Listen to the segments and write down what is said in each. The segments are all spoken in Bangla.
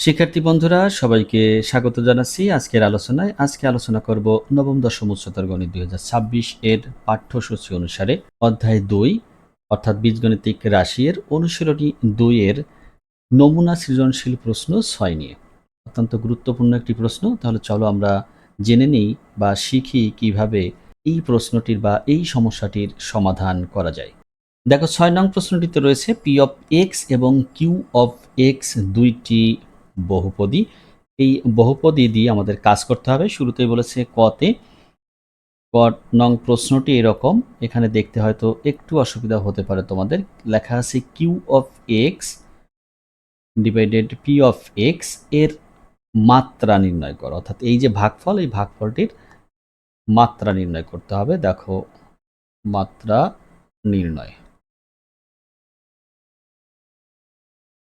শিক্ষার্থী বন্ধুরা সবাইকে স্বাগত জানাচ্ছি আজকের আলোচনায়। আজকে আলোচনা করব নবম দশম উচ্চতর গণিত 2026 এর পাঠ্যসূচি অনুসারে অধ্যায় 2 অর্থাৎ বীজগণিতিক রাশি এর অনুশীলনী 2 এর নমুনা সৃজনশীল প্রশ্ন 6 নিয়ে। অত্যন্ত গুরুত্বপূর্ণ একটি প্রশ্ন। তাহলে চলো আমরা জেনে নিই বা শিখি কিভাবে এই প্রশ্নটির বা এই সমস্যাটির সমাধান করা যায়। দেখো 6 নং প্রশ্নটিতে রয়েছে পি অফ এক্স এবং কিউ অফ এক্স দুইটি বহুপদী। এই বহুপদী দিয়ে আমাদের কাজ করতে হবে। শুরুতেই বলেছে কতে। ক নং প্রশ্নটি এরকম, এখানে দেখতে হয়তো একটু অসুবিধা হতে পারে তোমাদের। লেখা আছে Q of X divided P of X এর মাত্রা নির্ণয় করো, অর্থাৎ এই যে ভাগফল, এই ভাগফলটির মাত্রা নির্ণয় করতে হবে। দেখো মাত্রা নির্ণয়।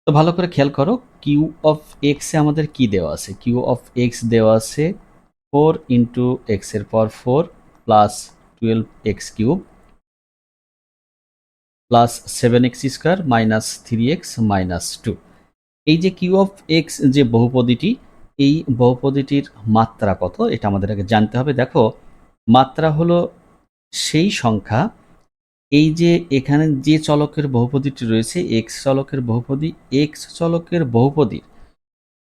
তো ভালো করে খেয়াল করো, কিউ অফ এক্স এ আমাদের কি দেওয়া আছে? কিউ অফ এক্স দেওয়া আছে 4 ইন্টু এক্স এর power 4 plus 12 x cube plus 7x square minus 3x minus 2। এই যে কিউ অফ এক্স যে বহুপদীটি, এই বহুপদীটির মাত্রা কত এটা আমাদের আগে জানতে হবে। দেখো মাত্রা হলো সেই সংখ্যা, এই যে এখানে যে চলকের বহুপদীটি রয়েছে এক্স চলকের বহুপদী, এক্স চলকের বহুপদীর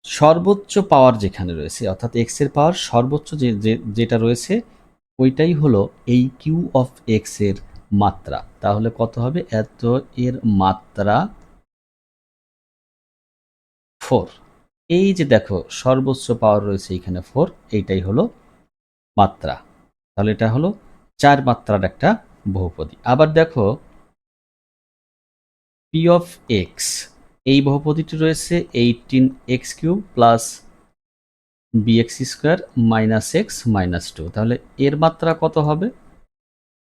সর্বোচ্চ পাওয়ার যেখানে রয়েছে, অর্থাৎ এক্স এর পাওয়ার সর্বোচ্চ যেটা রয়েছে ওইটাই হলো এই কিউ অফ এক্স এর মাত্রা। তাহলে কত হবে? এত এর মাত্রা 4। এই যে দেখো সর্বোচ্চ পাওয়ার রয়েছে এখানে 4, এইটাই হলো মাত্রা। তাহলে এটা হলো 4 মাত্রার একটা বহুপদী। আবার দেখো পি অফ এক্স, এই বহুপদীটি রয়েছে 18x cube plus bx square minus x minus 2। তাহলে এর মাত্রা কত হবে?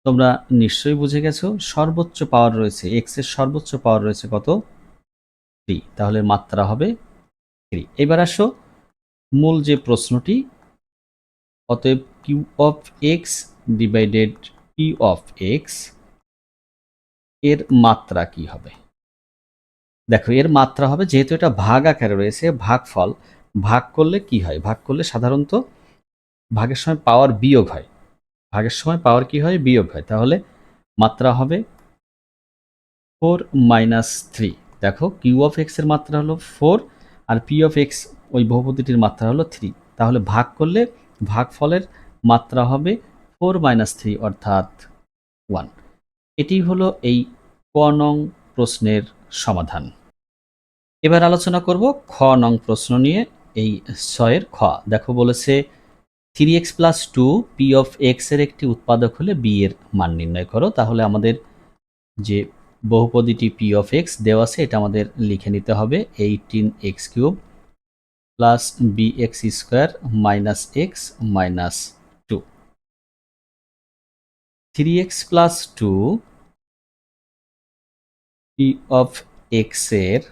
তোমরা নিশ্চয়ই বুঝে গেছো, সর্বোচ্চ পাওয়ার রয়েছে এক্স এর সর্বোচ্চ পাওয়ার রয়েছে কত? 3। তাহলে মাত্রা হবে 3। এবার আসো মূল যে প্রশ্নটি, অতএব Q of X divided P of X এর মাত্রা কি হবে? দেখো এর মাত্রা হবে, যেহেতু এটা ভাগ আকারে রয়েছে, ভাগফল ভাগ করলে কি হয়? ভাগ করলে সাধারণত ভাগের সময় পাওয়ার বিয়োগ হয়। ভাগের সময় পাওয়ার কি হয়? বিয়োগ হয়। তাহলে মাত্রা হবে 4 মাইনাস 3। দেখো কিউ অফ এক্স এর মাত্রা হলো 4 আর পি অফ এক্স ওই বহুপদীটির মাত্রা হলো 3। তাহলে ভাগ করলে ভাগফলের মাত্রা হবে 4 মাইনাস 3 অর্থাৎ 1। এটি হলো এই ক নং প্রশ্নের সমাধান। এবার আলোচনা করব খ নং প্রশ্ন নিয়ে। এই 6 এর খ। দেখো বলেছে 3x plus 2 P of X এর একটি উৎপাদক হলে বি এর মান নির্ণয় করো। তাহলে আমাদের যে বহুপদীটি পি অফ এক্স দেওয়া আছে এটা আমাদের লিখে নিতে হবে 18x cube plus bx square minus x minus 2। 3x plus 2 P of X এর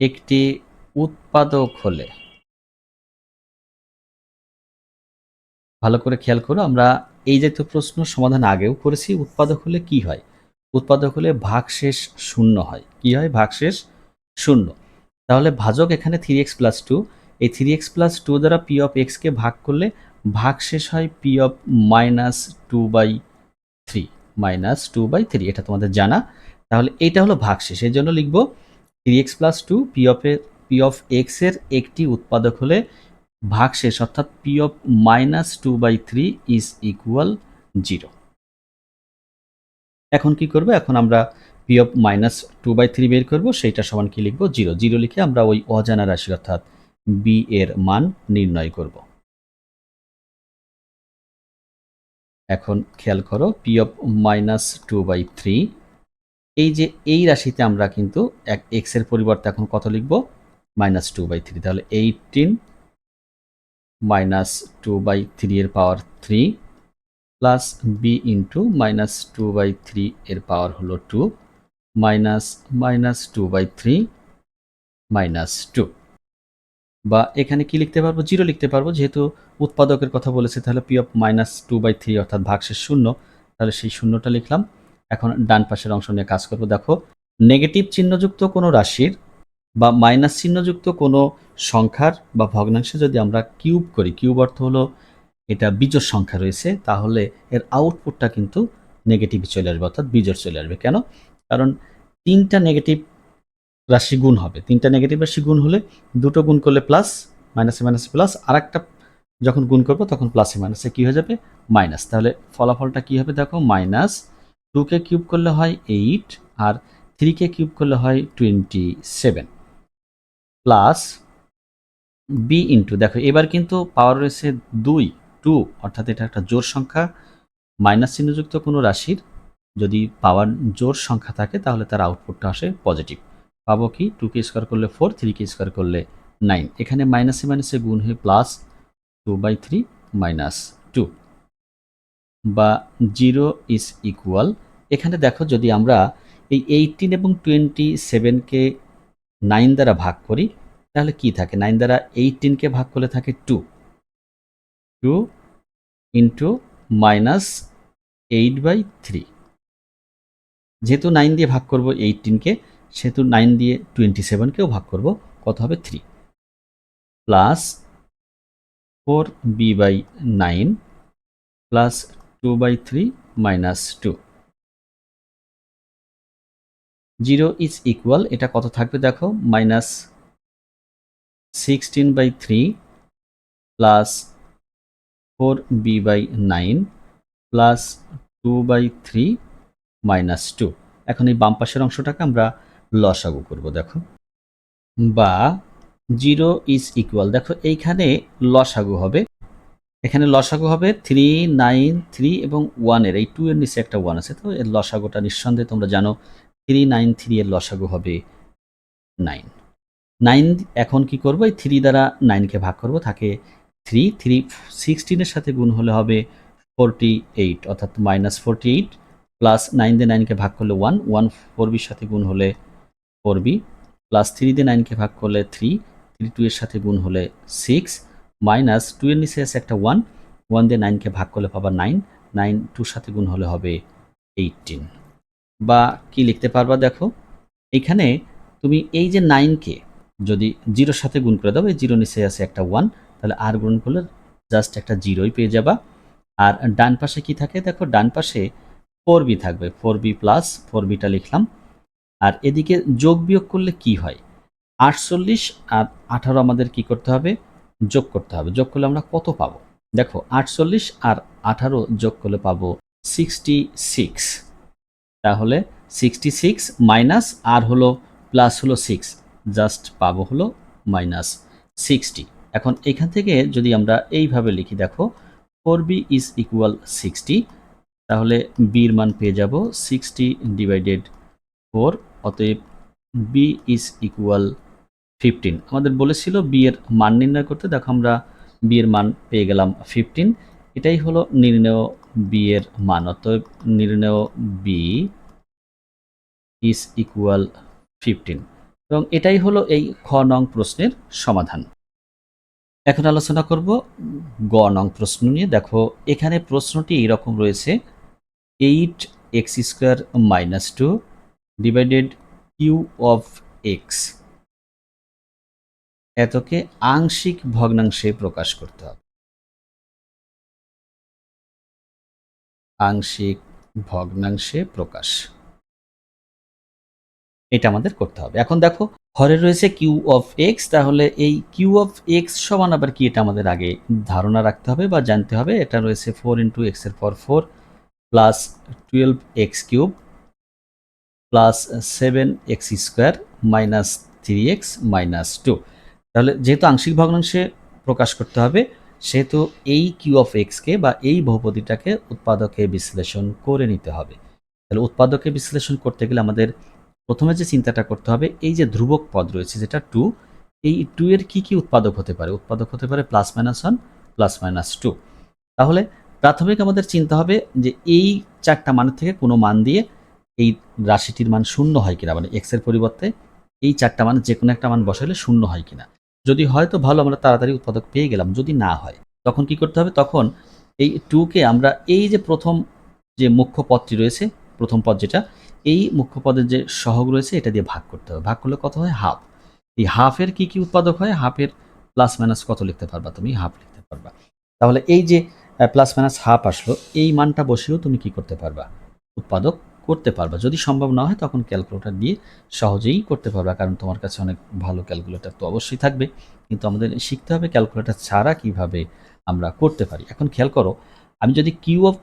একটি উৎপাদক হলে, ভালো করে খেয়াল করো, আমরা এই জাতীয় প্রশ্ন সমাধান আগেও করেছি। উৎপাদক হলে কি হয়? উৎপাদক হলে ভাগশেষ শূন্য হয়। কি হয়? ভাগশেষ শূন্য। তাহলে ভাজক এখানে 3x প্লাস 2, এই 3x প্লাস 2 দ্বারা পি অফ এক্সকে ভাগ করলে ভাগশেষ হয় পি অফ মাইনাস 2/3, মাইনাস 2/3, এটা তোমাদের জানা। তাহলে এইটা হলো ভাগশেষ, এই জন্য লিখব 3x plus 2 P of X এর একটি উৎপাদক হলে ভাগশেষ অর্থাৎ P of minus 2/3 is equal 0। এখন কি করব? এখন আমরা পি অফ মাইনাস 2/3 বের করব, সেইটা সমান কি লিখব? 0। 0 লিখে আমরা ওই অজানা রাশি অর্থাৎ বি এর মান নির্ণয় করব। এখন খেয়াল করো, পি অফ মাইনাস 2/3, এই যে এই রাশিতে আমরা কিন্তু এক্স এর পরিবর্তে এখন কত লিখব? মাইনাস 2/3। তাহলে 18 মাইনাস 2/3 এর পাওয়ার 3 প্লাস বি ইন্টু মাইনাস 2/3 এর পাওয়ার হলো 2 মাইনাস মাইনাস 2/3 মাইনাস 2। বা এখানে কি লিখতে পারবো? 0 লিখতে পারবো, যেহেতু উৎপাদকের কথা বলেছে। তাহলে পি অফ মাইনাস 2/3 অর্থাৎ ভাগশেষ শূন্য, তাহলে সেই শূন্যটা লিখলাম। এখন ডান পাশের অংশ নিয়ে কাজ করব। দেখো নেগেটিভ চিহ্নযুক্ত কোনো রাশির বা মাইনাস চিহ্নযুক্ত কোনো সংখ্যার বা ভগ্নাংশে যদি আমরা কিউব করি, কিউব অর্থ হলো এটা বিজোড় সংখ্যা রয়েছে, তাহলে এর আউটপুটটা কিন্তু নেগেটিভ চলে আসবে, অর্থাৎ বিজোড় চলে আসবে। কেন? কারণ তিনটা নেগেটিভ রাশি গুণ হবে, তিনটা নেগেটিভ রাশি গুণ হলে দুটো গুণ করলে প্লাস, মাইনাসে মাইনাসে প্লাস, আর একটা যখন গুণ করবো তখন প্লাসে মাইনাসে কী হয়ে যাবে? মাইনাস। তাহলে ফলাফলটা কী হবে দেখো, মাইনাস 2কে কিউব করলে হয় 8, আর 3কে কিউব করলে হয় 27, প্লাস বি ইন্টু, দেখো এবার কিন্তু পাওয়ার রয়েছে 2, অর্থাৎ এটা একটা জোড় সংখ্যা। মাইনাস চিহ্নযুক্ত কোনো রাশির যদি পাওয়ার জোড় সংখ্যা থাকে তাহলে তার আউটপুটটা আসে পজিটিভ। পাবো কি? 2কে স্কোয়ার করলে 4, 3কে স্কোয়ার করলে 9, এখানে মাইনাসে মাইনাসে গুণ হয়ে প্লাস 2/3 মাইনাস 2, বা 0 ইজ ইকুয়াল, এখানে দেখো যদি আমরা এই 18 এবং 27কে 9 দ্বারা ভাগ করি তাহলে কি থাকে? 9 দ্বারা 18কে ভাগ করলে থাকে 2 ইন্টু মাইনাস 8/3, যেহেতু 9 দিয়ে ভাগ করব 18কে, সেহেতু 9 দিয়ে 27কেও ভাগ করব, কত হবে? 3, plus 4b/9 plus 2/3 minus 2, 0 is equal, এটা কত থাকবে দেখো, minus 16/3 plus 4b/9 plus 2/3 minus 2। এখন এই বাম পাশের অংশটাকে আমরা লসাগু করব, দেখো, বা 0 ইজ ইকুয়াল, দেখো এইখানে লসাগু হবে, এখানে লসাগু হবে 3, 9, 3 এবং 1 এর, এই 2 এর নিচে একটা 1 আছে, তো এর লসাগুটা নিঃসন্দেহে তোমরা জানো 3, 9, 3 এর লসাগু হবে 9। 9 এখন কি করব? এই 3 দ্বারা 9কে ভাগ করব, থাকে 3, 16 এর সাথে গুণ হলে হবে 48, অর্থাৎ মাইনাস 48, প্লাস 9 দিয়ে 9কে ভাগ করলে 1, 4bর সাথে গুণ হলে 4b, প্লাস 3 দিয়ে 9কে ভাগ করলে 3, 2 এর সাথে গুণ হলে 6, মাইনাস 2 এর নিচে আছে একটা 1, 1 দিয়ে 9কে ভাগ করলে পাবা 9, 9 2 সাথে গুণ হলে হবে 18। বা কি লিখতে পারবা দেখো, এখানে তুমি এই যে 9কে যদি 0-র সাথে গুণ করে দাও, এই 0 নিচে আছে একটা 1, তাহলে আর গুণ করলে জাস্ট একটা 0ই পেয়ে যাবা। আর ডান পাশে কি থাকে দেখো, ডান পাশে 4b থাকবে, 4b প্লাস 4bটা লিখলাম। আর এদিকে যোগ বিয়োগ করলে কি হয়? 48 আর 18 আমাদের কি করতে হবে? যোগ করতে হবে। যোগ করলে আমরা কত পাবো? দেখো 48 আর 18 যোগ করলে পাবো 66। তাহলে 66 মাইনাস আর হলো প্লাস হলো 6, জাস্ট পাবো হলো মাইনাস 60। এখন এখান থেকে যদি আমরা এইভাবে লিখি, দেখো 4b ইজ ইকুয়াল 60, তাহলে বির মান পেয়ে যাব 60/4, অতএব বি ইজ ইকুয়াল 15। আমাদের বলেছিল বি এর মান নির্ণয় করতে, দেখো আমরা বি এর মান পেয়ে গেলাম 15। এটাই হলো নির্ণেয় বি এর মান, অতএব নির্ণেয় বি ইজ ইকুয়াল 15, এবং এটাই হলো এই খ নং প্রশ্নের সমাধান। এখন আলোচনা করব গ নং প্রশ্ন নিয়ে। দেখো এখানে প্রশ্নটি এইরকম রয়েছে, 8x² - 2 divided Q of x, এতকে আংশিক ভগ্নাংশে প্রকাশ করতে হবে। আংশিক ভগ্নাংশে প্রকাশ, এটা আমাদের করতে হবে। এখন দেখো হরে রয়েছে কিউ অফ এক্স, তাহলে এই কিউ অফ এক্স সমান আবার কি, এটা আমাদের আগে ধারণা রাখতে হবে বা জানতে হবে। এটা রয়েছে 4 × x⁴ plus 12x³ plus 7x² minus 3x minus 2। তাহলে যেহেতু আংশিক ভগ্নাংশে প্রকাশ করতে হবে, সেহেতু এই কিউ অফ এক্সকে বা এই বহুপদীটাকে উৎপাদকে বিশ্লেষণ করে নিতে হবে। তাহলে উৎপাদকে বিশ্লেষণ করতে গেলে আমাদের প্রথমে যে চিন্তাটা করতে হবে, এই যে ধ্রুবক পদ রয়েছে যেটা 2, এই 2 এর কি কি উৎপাদক হতে পারে? উৎপাদক হতে পারে +-1 +-2। তাহলে প্রাথমিক আমাদের চিন্তা হবে যে এই 4টা মানের থেকে কোনো মান দিয়ে এই রাশিটির মান শূন্য হয় কিনা, মানে এক্স এর পরিবর্তে এই 4টা মান যে কোনো একটা মান বসালে শূন্য হয় কিনা। যদি হয় তো ভালো, আমরা তাড়াতাড়ি উৎপাদক পেয়ে গেলাম। যদি না হয় তখন কি করতে হবে? তখন এই 2কে আমরা এই যে প্রথম যে মুখ্য পদটি রয়েছে, প্রথম পদ যেটা, এই মুখ্য পদের যে সহগ রয়েছে এটা দিয়ে ভাগ করতে হবে। ভাগ করলে কত হয়? হাফ। এই হাফের কি কি উৎপাদক হয়? হাফের প্লাস মাইনাস কত লিখতে পারবা তুমি? হাফ লিখতে পারবা। তাহলে এই যে প্লাস মাইনাস হাফ আসলো, এই মানটা বসিয়েও তুমি কি করতে পারবা? উৎপাদক করতে পারবা। যদি সম্ভব না হয় তখন ক্যালকুলেটর দিয়ে সহজেই করতে পারবা, কারণ তোমার কাছে অনেক ভালো ক্যালকুলেটর তো অবশ্যই থাকবে। কিন্তু আমাদের শিখতে হবে ক্যালকুলেটর ছাড়া কিভাবে আমরা করতে পারি। এখন খেয়াল করো, আমি যদি কিউ অফ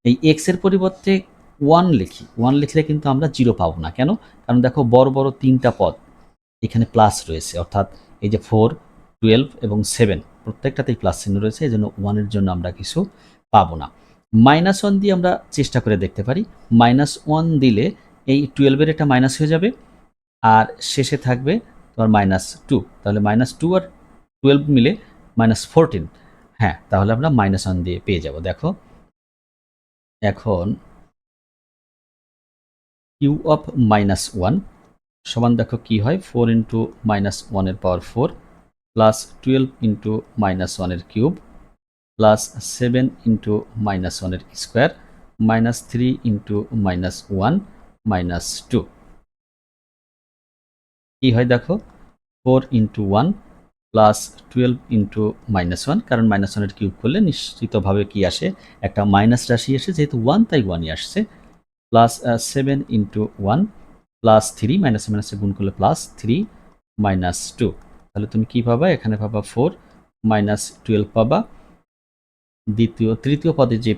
এই এক্স এর পরিবর্তে 1 লিখি, 1 লিখলে কিন্তু আমরা 0 পাবো না। কেন? কারণ দেখো বড় বড় 3টা পদ এখানে প্লাস রয়েছে, অর্থাৎ এই যে 4, 12 এবং 7 প্রত্যেকটাতেই প্লাস চিহ্ন রয়েছে, এজন্য 1 এর জন্য আমরা কিছু পাবো না। -1 দিয়ে আমরা চেষ্টা করে দেখতে পারি। -1 দিলে এই 12 এর এটা মাইনাস হয়ে যাবে, আর শেষে থাকবে তোমার -2। তাহলে -2 আর 12 মিলে -14। হ্যাঁ, তাহলে আমরা -1 দিয়ে পেয়ে যাব। দেখো এখন কিউ অফ -1 সমান দেখো কি হয়? 4 ইন্টু -1 এর পাওয়ার 4 প্লাস 12 ইন্টু -1 এর কিউব প্লাস 7 ইন্টু -1 এর স্কোয়ার -3 ইন্টু -1 -2। কি হয় দেখো? 4 ইন্টু 1 প্লাস 12 ইন্টু -1, কারণ -1 এর কিউব করলে নিশ্চিতভাবে কি আসে? একটা মাইনাস রাশি আসে, যেহেতু 1 তাই 1ই আসছে। প্লাস 7 ইন্টু 1 প্লাস 3, মাইনাসে মাইনাসে গুণ করলে প্লাস 3 -2। তাহলে তুমি কি পাবা? এখানে পাবা 4 -12 পাবা। তৃতীয় পদে যে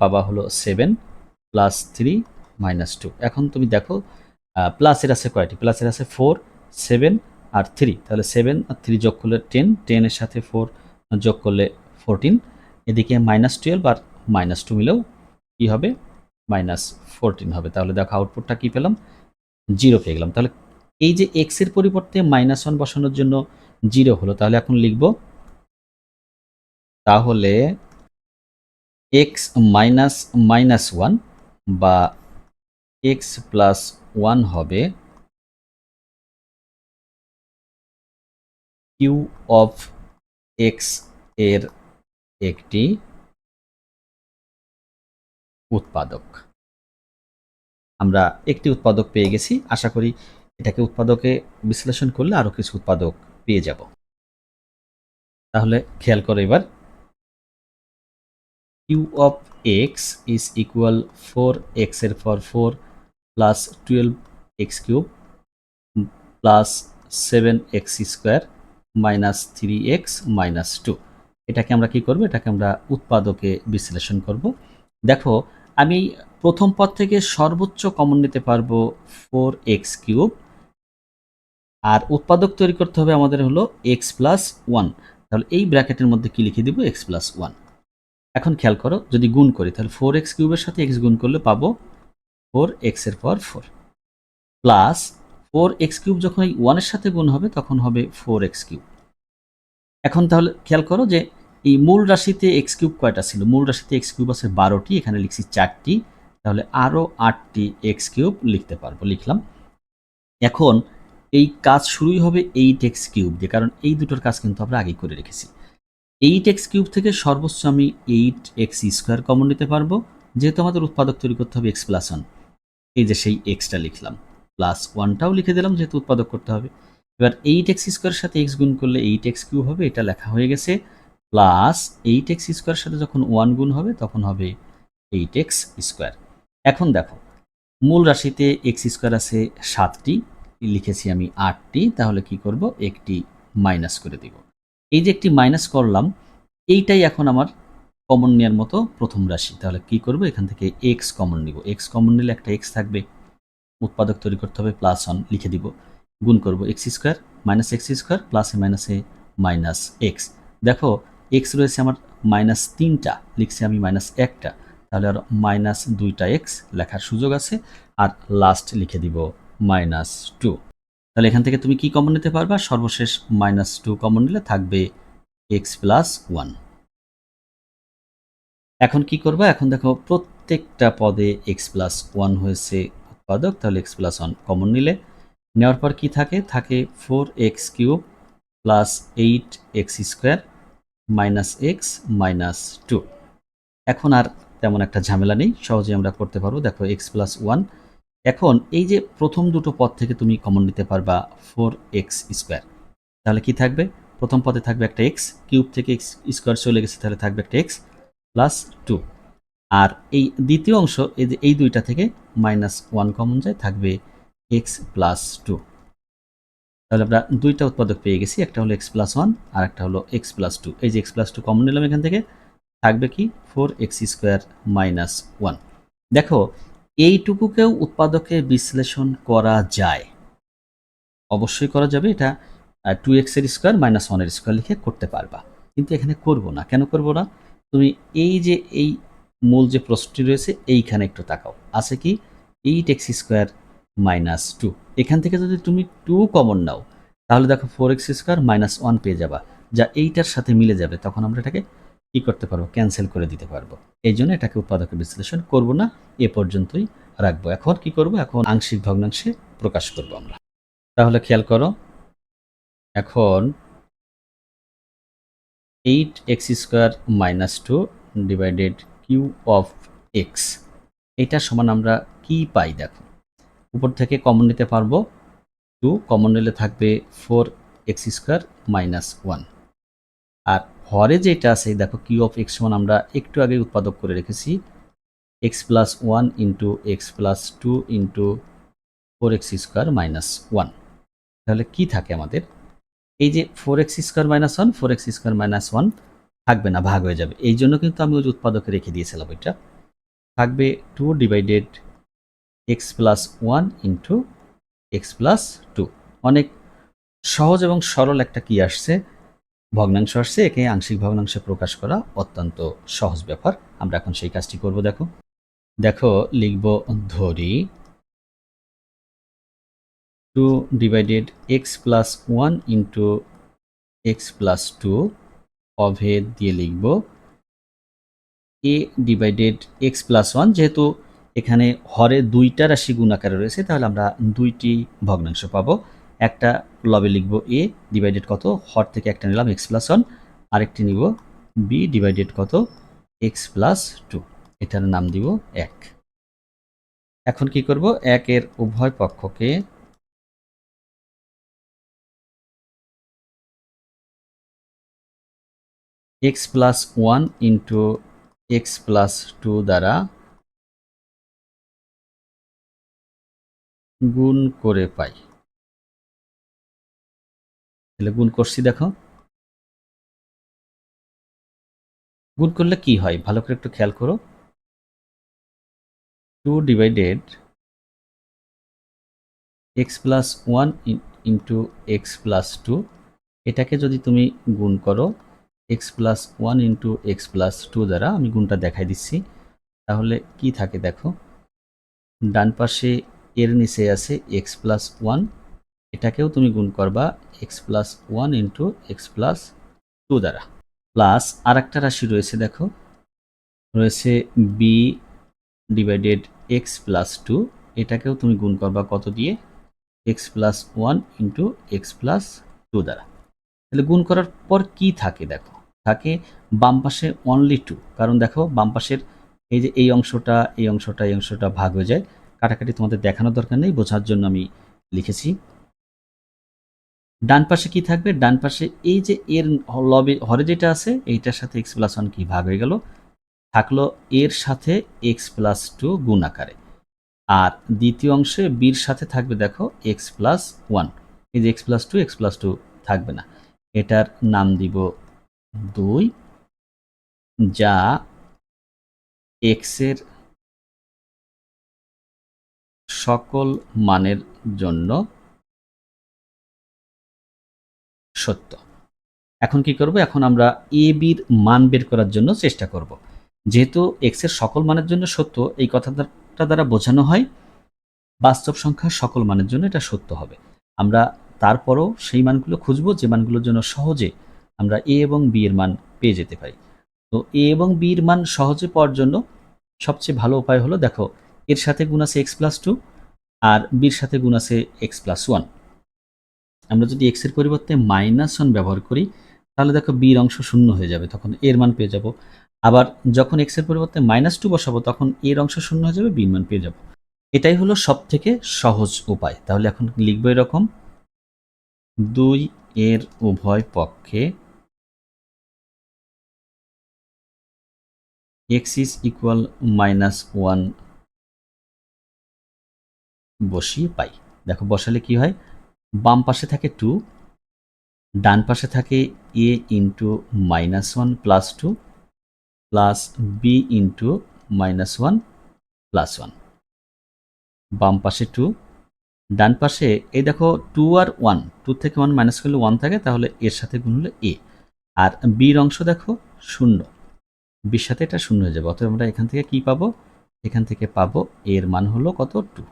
পাবা হলো 7 প্লাস 3 -2। এখন তুমি দেখো প্লাসের আছে কয়টি? প্লাসের আছে 4, 7 আর 3। তাহলে 7 আর 3 যোগ করলে 10, 10 এর সাথে 4 যোগ করলে 14। এদিকে -12 আর -2 মিলেও কি হবে? -14 হবে। তাহলে দেখো আউটপুটটা কি পেলাম? 0 পেয়ে গেলাম। তাহলে এই যে x এর পরিবর্তে -1 বসানোর জন্য 0 হলো, তাহলে এখন লিখব, তাহলে x মাইনাস -1 বা x প্লাস 1 হবে কিউ অফ x এর একটি উৎপাদক। আমরা একটি উৎপাদক পেয়ে গেছি। আশা করি এটাকে উৎপাদকে বিশ্লেষণ করলে আরো কিছু উৎপাদক পেয়ে যাব। তাহলে খেয়াল করো এবার, Q of X is equal 4x এর power 4 plus 12x cube plus 7x square minus 3x minus 2। এটাকে আমরা কি করব? এটাকে আমরা উৎপাদকে বিশ্লেষণ করব। দেখো, আমি প্রথম পদ থেকে সর্বোচ্চ কমন নিতে পারবো 4x কিউব, আর উৎপাদক তৈরি করতে হবে আমাদের হলো x প্লাস 1। তাহলে এই ব্র্যাকেটের মধ্যে কি লিখে দিব? x plus 1। এখন খেয়াল করো, যদি গুণ করি তাহলে 4x কিউবের সাথে x গুণ করলে পাবো 4x এর পাওয়ার 4 প্লাস 4x কিউব যখন এই 1 এর সাথে গুণ হবে তখন হবে 4x কিউব। এখন তাহলে খেয়াল করো যে এই মূল রাশিতে x কিউব কয়টা ছিল? মূল রাশিতে x কিউব আছে 12টি, এখানে লিখছি 4টি, তাহলে আরও 8টি x কিউব লিখতে পারবো, লিখলাম। এখন এই কাজ শুরুই হবে 8x কিউব দিয়ে, কারণ এই দুটোর কাজ কিন্তু আমরা আগেই করে রেখেছি। 8x কিউব থেকে সর্বোচ্চ আমি 8x স্কোয়ার কমন নিতে পারবো, যেহেতু আমাদের উৎপাদক তৈরি করতে হবে x প্লাস 1। এই যে সেই এক্সটা লিখলাম, প্লাস 1টাও লিখে দিলাম যেহেতু উৎপাদক করতে হবে। এবার 8x স্কোয়ারের সাথে x গুণ করলে 8x কিউব হবে, এটা লেখা হয়ে গেছে। প্লাস 8x স্কোয়ারের সাথে যখন 1 গুণ হবে তখন হবে 8x স্কোয়ার। এখন দেখো, মূল রাশিতে x স্কোয়ার আছে 7টি, লিখেছি আমি 8টি, তাহলে কি করব? একটি মাইনাস করে দিব। এই যে একটি মাইনাস করলাম, এইটাই এখন আমার কমন নেওয়ার মতো প্রথম রাশি। তাহলে কি করব? এখান থেকে x কমন নিব। x কমন নিলে একটা x থাকবে, উৎপাদক তৈরি করতে হবে +1 লিখে দিব, গুণ করব x square minus x square প্লাসে মাইনাসে মাইনাস এক্স। দেখো x রয়েছে আমার -3টা, লিখছি আমি -1টা, তাহলে আর -2টা x লেখার সুযোগ আছে, আর লাস্ট লিখে দিব -2। তাহলে এখান থেকে তুমি কি কমন নিতে পারবা? সর্বশেষ -2 কমন নিলে থাকবে x প্লাস 1। এখন কি করবা? এখন দেখো প্রত্যেকটা পদে x প্লাস 1 হয়েছে উৎপাদক, তাহলে x প্লাস 1 কমন নিলে, নেওয়ার পর কি থাকে? থাকে 4x cube plus 8x square minus x minus 2। এখন আর তেমন একটা ঝামেলা নেই, সহজে আমরা করতে পারবো। দেখো x প্লাস 1 এখন এই যে প্রথম দুটো পদ থেকে তুমি কমন নিতে পারবা 4x²। তাহলে কি থাকবে? প্রথম পদে থাকবে একটা x, কিউব থেকে x স্কোয়ার চলে গেছে, তাহলে থাকবে একটা x প্লাস 2। আর এই দ্বিতীয় অংশ এই যে এই দুইটা থেকে -1 কমন যায়, থাকবে x প্লাস 2। তাহলে আমরা দুইটা উৎপাদক পেয়ে গেছি, একটা হলো x প্লাস 1 আর একটা হলো x প্লাস 2। এই যে x প্লাস 2 কমন নিলাম এখান থেকে, থাকবে কি 4x² মাইনাস 1। দেখো এইটুকুকেও উৎপাদকে বিশ্লেষণ করা যায়, অবশ্যই করা যাবে। এটা 2x² মাইনাস 1 লিখে করতে পারবা, কিন্তু এখানে করব না। কেন করব না? তুমি এই যে এই মূল যে প্রশ্নটি রয়েছে এইখানে একটু তাকাও, আছে কি 8x² মাইনাস 2। এখান থেকে যদি তুমি 2 কমন নাও, তাহলে দেখো 4x² মাইনাস 1 পেয়ে যাবা, যা এইটার সাথে মিলে যাবে। তখন আমরা এটাকে কি করতে পারবো? ক্যান্সেল করে দিতে পারবো। এই জন্য এটাকে উৎপাদকে বিশ্লেষণ করব না, এ পর্যন্তই রাখবো। এখন কি করব? এখন আংশিক ভগ্নাংশে প্রকাশ করব আমরা। তাহলে খেয়াল করো, এখন 8x² minus 2 divided Q of X, এটা সমান আমরা কি পাই? দেখো উপর থেকে কমন নিতে পারবো, 2 কমন নিলে থাকবে 4x² মাইনাস 1। আর হরে যেটা আছে দেখো কিউ অফ এক্স সমান আমরা একটু আগে উৎপাদক করে রেখেছি x plus 1 into x plus 2 into 4x² minus 1। তাহলে কি থাকে আমাদের? এই যে 4x² মাইনাস 1, 4x² মাইনাস 1 থাকবে না, ভাগ হয়ে যাবে। এই জন্য কিন্তু আমি ওই উৎপাদকে রেখে দিয়েছিলাম। এটা থাকবে 2 divided X plus 1 into x plus 2। অনেক সহজ এবং সরল একটা কি আসছে, ভগ্নাংশ আসছে। একে আংশিক ভগ্নাংশে প্রকাশ করা অত্যন্ত সহজ ব্যাপার। আমরা এখন সেই কাজটি করব। দেখো দেখো লিখব, ধরি 2 divided X plus 1 into x plus 2 অভেদ দিয়ে লিখব a ডিভাইডেড এক্স প্লাস 1। যেহেতু এখানে হরে দুইটা রাশি গুণ আকারে রয়েছে, তাহলে আমরা দুইটি ভগ্নাংশ পাবো। একটা লবে লিখব a ডিভাইডেড কত, হর থেকে একটা নিলাম এক্স প্লাস 1, আরেকটি নিব b ডিভাইডেড কত, এক্স প্লাস 2। এটার নাম দিব 1। এখন কি করব? 1 এর উভয় পক্ষকে x plus 1 into x plus 2 দ্বারা গুণ করে পাই। তাহলে গুণ করছি, দেখো গুণ করলে কি হয় ভালো করে একটু খেয়াল করো। 2 divided X plus 1 into x plus 2, এটাকে যদি তুমি গুণ করো x plus 1 into x plus 2 দ্বারা, আমি গুণটা দেখাই দিচ্ছি, তাহলে কি থাকে দেখো, ডান পাশে এর নিচে আছে এক্স প্লাস 1, এটাকেও তুমি গুণ করবা x plus 1 into x plus 2 দ্বারা, প্লাস আর একটা রাশি রয়েছে, দেখো রয়েছে বি ডিভাইডেড এক্স প্লাস 2, এটাকেও তুমি গুণ করবা কত দিয়ে, x plus 1 into x plus 2 দ্বারা। তাহলে গুণ করার পর কি থাকে? দেখো থাকে বাম পাশে অনলি 2, কারণ দেখো বাম পাশের এই যে এই অংশটা এই অংশটা এই অংশটা ভাগ হয়ে যায়। কাটাকাটি তোমাদের দেখানোর দরকার নেই, বোঝার জন্য আমি লিখেছি। ডান পাশে কি থাকবে? ডান পাশে এই যে এর লবে হরে যেটা আছে এইটার সাথে এক্স প্লাস 1 কি ভাগ হয়ে গেল, থাকলো এর সাথে এক্স প্লাস 2 গুণ আকারে। আর দ্বিতীয় অংশে বির সাথে থাকবে দেখো এক্স প্লাস 1। এই যে এক্স প্লাস 2 এক্স প্লাস 2 থাকবে না, এটার নাম দিব 2, যা এক্স এর সকল মানের জন্য সত্য। এখন কি করব? এখন আমরা এ বির মান বের করার জন্য চেষ্টা করব। যেহেতু এক্স এর সকল মানের জন্য সত্য, এই কথাটা দ্বারা বোঝানো হয় বাস্তব সংখ্যার সকল মানের জন্য এটা সত্য হবে। আমরা তারপরও সেই মানগুলো খুঁজব যে মানগুলোর জন্য সহজে আমরা এ এবং বি এর মান পেয়ে যেতে পারি। তো এ এবং বি এর মান সহজে পাওয়ার জন্য সবচেয়ে ভালো উপায় হলো, দেখো এর সাথে গুণ আছে এক্স প্লাস 2 আর বির সাথে গুণ আছে এক্স প্লাস 1। আমরা যদি এক্স এর পরিবর্তে -1 ব্যবহার করি, তাহলে দেখো বির অংশ শূন্য হয়ে যাবে, তখন এর মান পেয়ে যাব। আবার যখন এক্স এর পরিবর্তে -2 বসাবো, তখন এর অংশ শূন্য হয়ে যাবে, বির মান পেয়ে যাব। এটাই হলো সব থেকে সহজ উপায়। তাহলে এখন লিখবো এরকম, 2 এর উভয় পক্ষে x is equal -1 বসিয়ে পাই। দেখো বসালে কি হয়, বাম পাশে থাকে 2, ডান পাশে থাকে a into -1 plus 2 plus b into -1 plus 1। বাম পাশে 2, ডান পাশে এই দেখো 2 আর 1, 2 থেকে 1 মাইনাস করলে 1 থাকে, তাহলে এর সাথে গুণ হলে a। আর বির অংশ দেখো 0, বির সাথে এটা 0 হয়ে যাবে। অতএব আমরা এখান থেকে কি পাবো, এখান থেকে পাবো এর মান হলো কত, 2।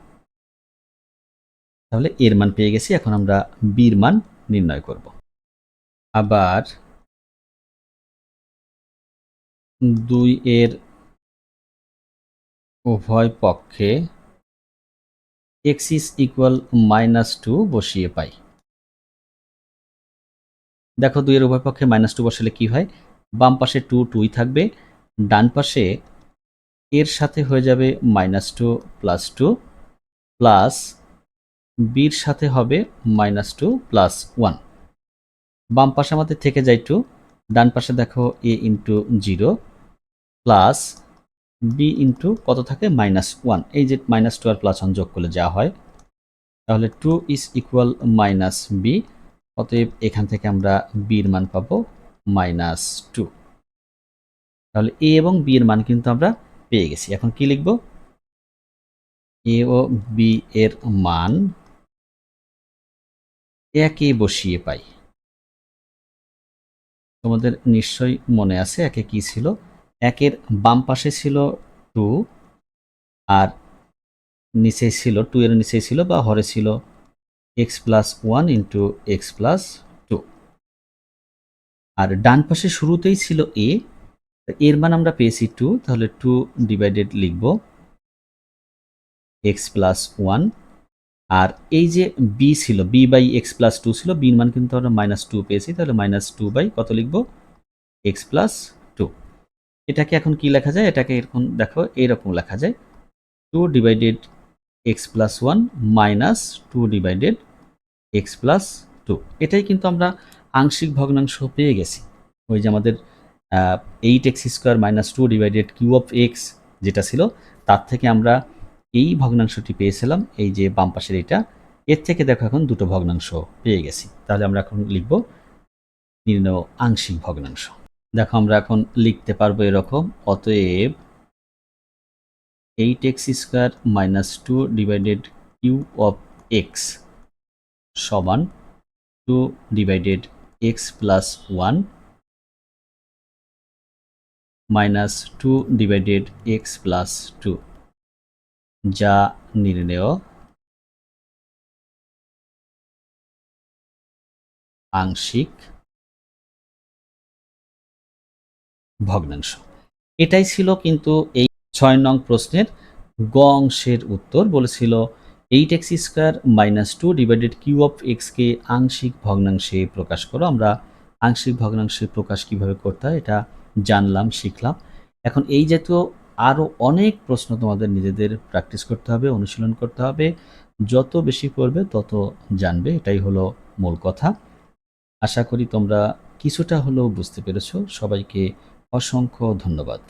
তাহলে এর মান পেয়ে গেছি। এখন আমরা বির মান নির্ণয় করব। আবার 2 এর উভয় পক্ষে x is equal -2 বসিয়ে পাই। দেখো 2 এর উভয় পক্ষে -2 বসালে কি হয়, বাম পাশে 2 2ই থাকবে, ডান পাশে এর সাথে হয়ে যাবে -2 প্লাস 2 প্লাস বির সাথে হবে -2 প্লাস 1। বাম পাশে আমাদের থেকে যায় 2, ডান পাশে দেখো a into 0 plus B into কত থাকে, -1। এই যে -2 আর +1 যোগ করলে যা হয়, তাহলে 2 ইজ ইকুয়াল -b। অতএব এখান থেকে আমরা বির মান পাবো -2। তাহলে a এবং b এর মান কিন্তু আমরা পেয়ে গেছি। এখন কি লিখব, a ও b এর মান একে বসিয়ে পাই। তোমাদের নিশ্চয়ই মনে আছে একে কি ছিল, একের বাম পাশে ছিল 2 আর নিচে ছিল 2 এর নিচে ছিল বা হরে ছিল x plus 1 into x plus 2। আর ডান পাশে শুরুতেই ছিল a, এর মান আমরা পেয়েছি 2, তাহলে 2 ডিভাইডেড লিখব x প্লাস 1। আর এই যে b ছিল, b বাই এক্স প্লাস 2 ছিল, b এর মান কিন্তু আমরা -2 পেয়েছি, তাহলে -2 বাই কত লিখব, x প্লাস 2। এটাকে এখন কি লেখা যায়, এটাকে এখন দেখো এরকম লেখা যায়, 2 divided X plus 1 minus 2 divided X plus 2। এটাই কিন্তু আমরা আংশিক ভগ্নাংশ পেয়ে গেছি। ওই যে আমাদের 8x² minus 2 divided Q of X যেটা ছিল, তার থেকে আমরা এই ভগ্নাংশটি পেয়েছিলাম, এই যে বাম পাশের এটা, এর থেকে দেখো এখন দুটো ভগ্নাংশ পেয়ে গেছি। তাহলে আমরা এখন লিখব নির্ণয় আংশিক ভগ্নাংশ। দেখো আমরা এখন লিখতে পারবো এরকম, অতএব 8x² minus 2 divided Q of X সমান 2 divided X plus 1 minus 2 divided X plus 2, যা নির্ণেয় আংশিক ভগ্নাংশ। এটাই ছিল কিন্তু এই 6 নং প্রশ্নের গ অংশের উত্তর। বলেছিল 8x² minus 2 divided Q of এক্সকে আংশিক ভগ্নাংশে প্রকাশ করো। আমরা আংশিক ভগ্নাংশে প্রকাশ কিভাবে করতে হয় এটা জানলাম, শিখলাম। এখন এই জাতীয় আরও অনেক প্রশ্ন তোমাদের নিজেদের প্র্যাকটিস করতে হবে, অনুশীলন করতে হবে। যত বেশি পড়বে তত জানবে, এটাই হলো মূল কথা। আশা করি তোমরা কিছুটা হলেও বুঝতে পেরেছো। সবাইকে অসংখ্য ধন্যবাদ।